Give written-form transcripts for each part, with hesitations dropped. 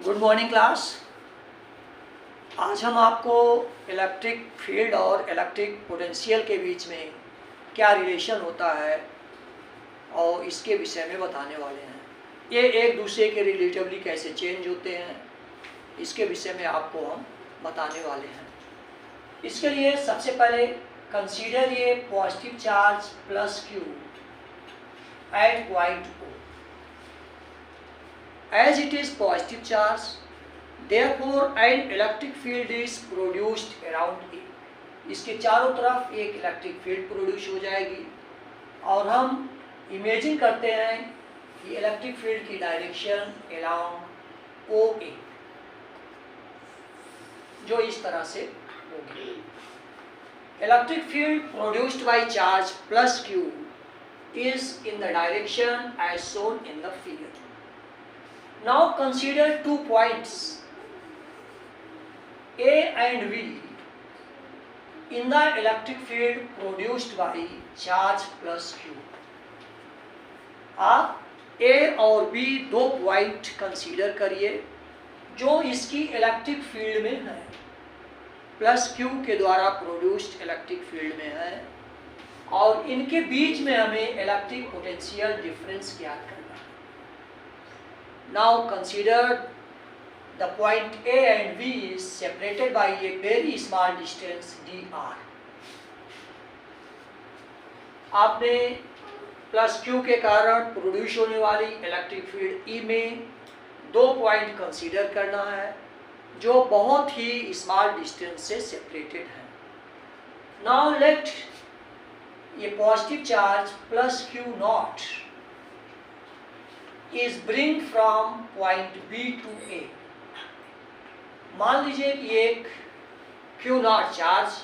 Good morning class. आज हम आपको इलेक्ट्रिक फील्ड और इलेक्ट्रिक पोटेंशियल के बीच में क्या रिलेशन होता है और इसके विषय में बताने वाले हैं। ये एक दूसरे के रिलेटिवली कैसे चेंज होते हैं, इसके विषय में आपको हम बताने वाले हैं। इसके लिए सबसे पहले कंसीडर ये positive charge plus Q at point O। As it is positive charge, therefore an electric field is produced around it. इसके चारों तरफ एक इलेक्ट्रिक फील्ड प्रोड्यूस हो जाएगी और हम इमेजिन करते हैं कि इलेक्ट्रिक फील्ड की डायरेक्शन अलोंग OA जो इस तरह से होगी। Electric field produced by charge plus Q is in the direction as shown in the figure. Now consider 2 points A and B in the electric field produced by charge plus Q. आप A और B दो point consider करिए जो इसकी electric field में है, plus Q के द्वारा प्रोड्यूस्ड इलेक्ट्रिक फील्ड में है, और इनके बीच में हमें इलेक्ट्रिक पोटेंशियल डिफरेंस ज्ञात करना है। Now consider the point A and B is separated by a very small distance dr. आपने प्लस Q के कारण प्रोड्यूस होने वाली इलेक्ट्रिक फील्ड E में दो पॉइंट कंसीडर करना है जो बहुत ही स्मॉल डिस्टेंस से सेपरेटेड है। नाउ लेट ये positive charge plus Q not is bring from point B to A। मान लीजिए कि एक Q नॉट चार्ज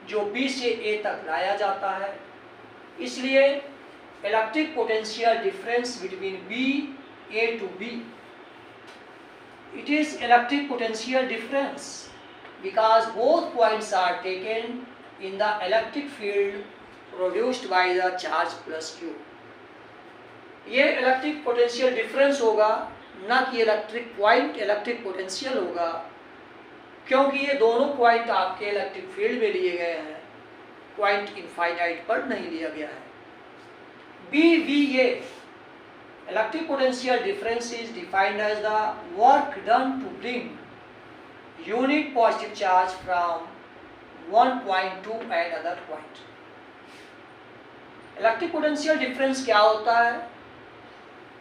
जो B से A तक लाया जाता है, इसलिए electric potential difference between B A to B, it is electric potential difference because both points are taken in the electric field produced by the charge plus Q। ये electric potential difference होगा, ना कि electric point electric potential होगा, क्योंकि ये दोनों point आपके electric field में लिए गए हैं, पॉइंट इनफाइनाइट पर नहीं लिया गया है। BVA electric potential difference is defined as the work done to bring unit positive charge from one point to another point. Electric potential difference क्या होता है?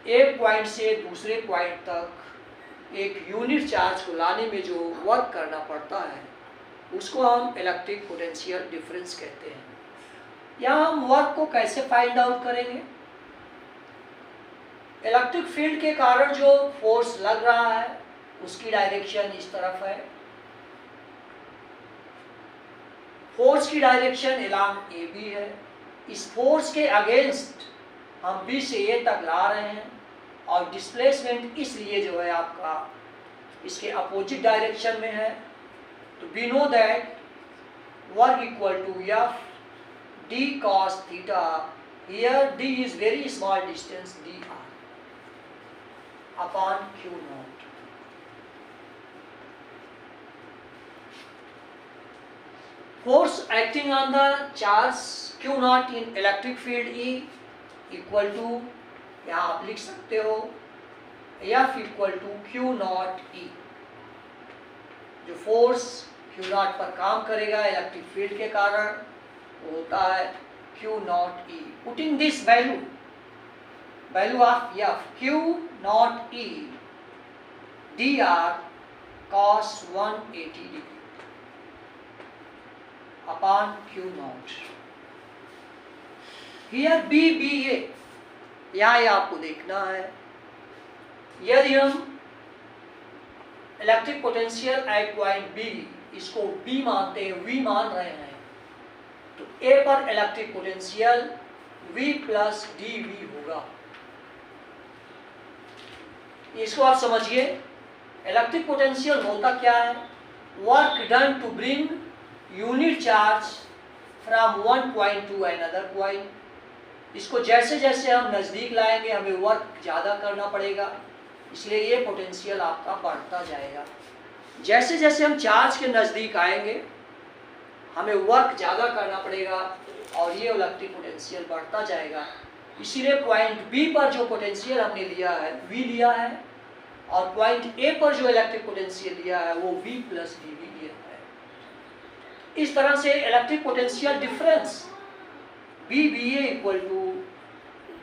एक पॉइंट से दूसरे पॉइंट तक एक यूनिट चार्ज को लाने में जो वर्क करना पड़ता है उसको हम इलेक्ट्रिक पोटेंशियल डिफरेंस कहते हैं। यहाँ हम वर्क को कैसे फाइंड आउट करेंगे? इलेक्ट्रिक फील्ड के कारण जो फोर्स लग रहा है उसकी डायरेक्शन इस तरफ है, फोर्स की डायरेक्शन अलोंग AB है। इस फोर्स के अगेंस्ट हम B से A तक ला रहे हैं और डिस्प्लेसमेंट इसलिए जो है आपका इसके अपोजिट डायरेक्शन में है। तो we know that work equal to F D cos theta, here D is very small distance dr upon Q naught. Force acting on the charge Q naught in electric field E equal to, यहाँ आप लिख सकते हो F equal to Q naught E। जो force Q naught पर काम करेगा electric field के कारण वो होता है Q naught E। Putting this value of F Q naught E dr cos 180 degree upon Q not. Here BA, यहाँ आपको देखना है, यदि हम electric potential eight point B इसको B मानते हैं, V मान रहे हैं, तो A पर electric potential V plus dV होगा। इसको आप समझिए, इलेक्ट्रिक पोटेंशियल होता क्या है? Work done to bring unit charge from one point to another point. इसको जैसे जैसे हम नज़दीक लाएंगे हमें वर्क ज़्यादा करना पड़ेगा, इसलिए ये पोटेंशियल आपका बढ़ता जाएगा। जैसे जैसे हम चार्ज के नज़दीक आएंगे हमें वर्क ज़्यादा करना पड़ेगा और ये इलेक्ट्रिक पोटेंशियल बढ़ता जाएगा। इसीलिए पॉइंट बी पर जो पोटेंशियल हमने लिया है V लिया है और पॉइंट ए पर जो इलेक्ट्रिक पोटेंशियल लिया है वो V प्लस dV लिया है। इस तरह से electric potential difference VBA equal to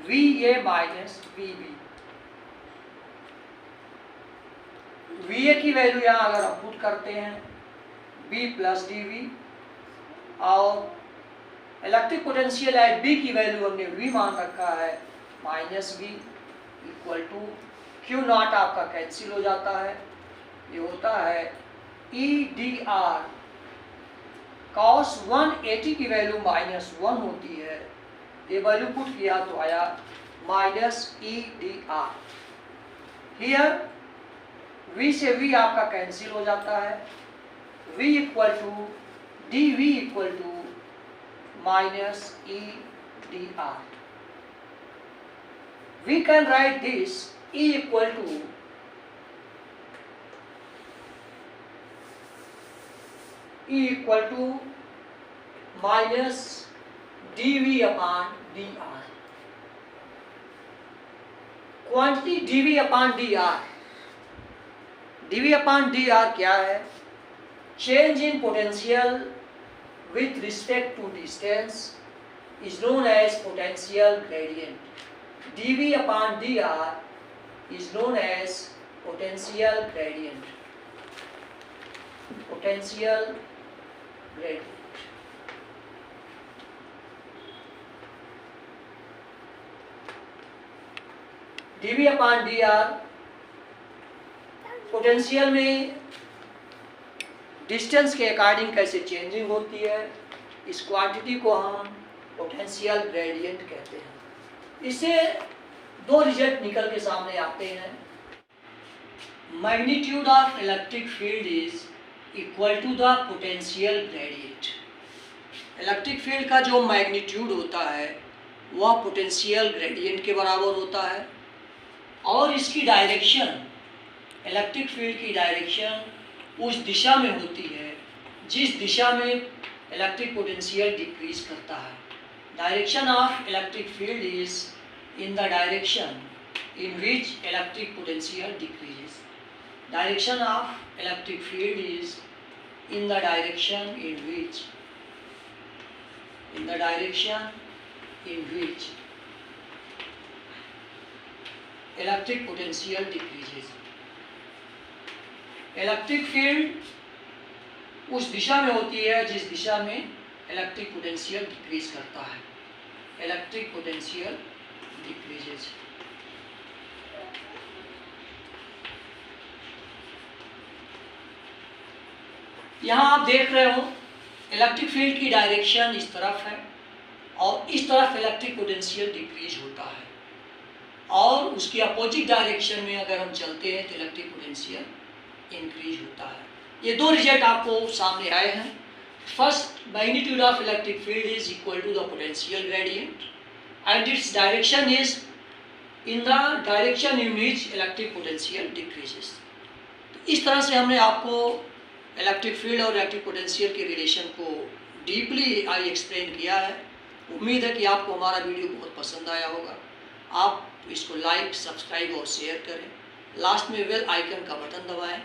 VA minus VB। VA की वैल्यू यहाँ अगर हम पुट करते हैं V प्लस dV और इलेक्ट्रिक पोटेंशियल एट B की वैल्यू हमने V मान रखा है minus V equal to Q naught आपका कैंसिल हो जाता है, ये होता है EDR cos 180 की वैल्यू -1 होती है, ये वैल्यू पुट किया तो आया -EDR। हियर V से V आपका कैंसिल हो जाता है, V equal to dV equal to -EDR। We can write this E equal to minus dV upon dr। Quantity dV upon dr, dV upon dr क्या है? Change in potential with respect to distance is known as potential gradient। dV upon dr is known as potential gradient। potential gradient। dV upon dr potential में distance के according कैसे changing होती है, इस quantity को हम पोटेंशियल ग्रेडियंट कहते हैं। इससे दो रिजल्ट निकल के सामने आते हैं। Magnitude of electric field is equal to the potential gradient. Electric field का जो मैग्नीट्यूड होता है वह पोटेंशियल ग्रेडियंट के बराबर होता है और इसकी डायरेक्शन, इलेक्ट्रिक फील्ड की डायरेक्शन उस दिशा में होती है जिस दिशा में इलेक्ट्रिक पोटेंशियल डिक्रीज करता है। Direction of electric field is in the direction in which electric potential decreases। Direction of electric field is in the direction in which electric potential decreases। Electric field उस दिशा में होती है जिस दिशा में electric potential decrease करता है। Electric potential decreases। यहां आप देख रहे हो इलेक्ट्रिक फील्ड की डायरेक्शन इस तरफ है और इस तरफ इलेक्ट्रिक पोटेंशियल डिक्रीज होता है और उसकी अपोजिट डायरेक्शन में अगर हम चलते हैं तो इलेक्ट्रिक पोटेंशियल इंक्रीज होता है। ये दो रिजल्ट आपको सामने आए हैं। First, magnitude of electric field is equal to the potential gradient and its direction is in the direction in which electric potential decreases। तो इस तरह से हमने आपको इलेक्ट्रिक फील्ड और इलेक्ट्रिक पोटेंशियल के रिलेशन को डीपली एक्सप्लेन किया है। उम्मीद है कि आपको हमारा वीडियो बहुत पसंद आया होगा। आप इसको लाइक, सब्सक्राइब और शेयर करें। लास्ट में बेल आइकन का बटन दबाएं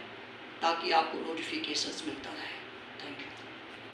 ताकि आपको नोटिफिकेशंस मिलता रहे।